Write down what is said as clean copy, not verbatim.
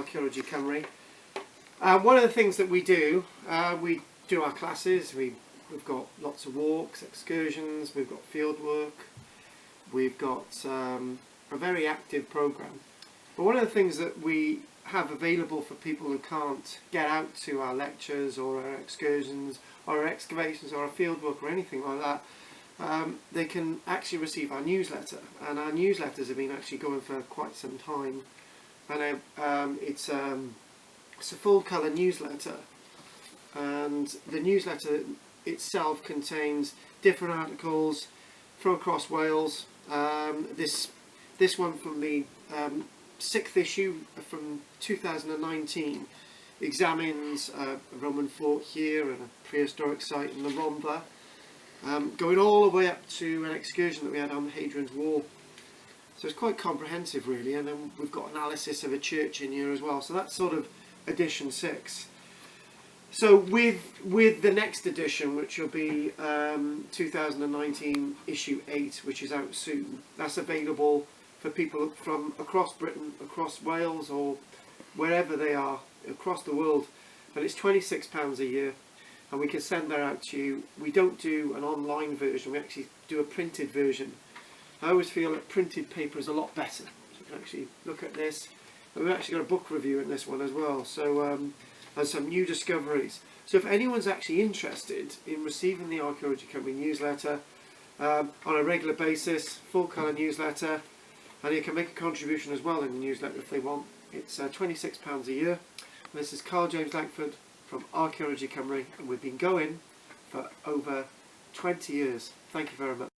Archaeology Cymru. One of the things that we do our classes. We've got lots of walks, excursions, we've got field work, we've got a very active programme. But one of the things that we have available for people who can't get out to our lectures or our excursions or our excavations or our field work or anything like that, they can actually receive our newsletter. And our newsletters have been actually going for quite some time. And it's a full colour newsletter. And the newsletter itself contains different articles from across Wales. This one from the 6th issue from 2019 examines a Roman fort here and a prehistoric site in the Rhondda, going all the way up to an excursion that we had on Hadrian's Wall. So it's quite comprehensive really, and then we've got analysis of a church in here as well. So that's sort of edition 6. So with the next edition, which will be 2019 issue 8, which is out soon, that's available for people from across Britain, across Wales, or wherever they are across the world, and it's £26 a year, and we can send that out to you. We don't do an online version, we actually do a printed version. I always feel that printed paper is a lot better. So you can actually look at this, and we've actually got a book review in this one as well. So and some new discoveries. So if anyone's actually interested in receiving the Archaeology Cymru newsletter on a regular basis, full colour newsletter, and you can make a contribution as well in the newsletter if they want. It's £26 a year. And this is KARL-JAMES Langford from Archaeology Cymru, and we've been going for over 20 years. Thank you very much.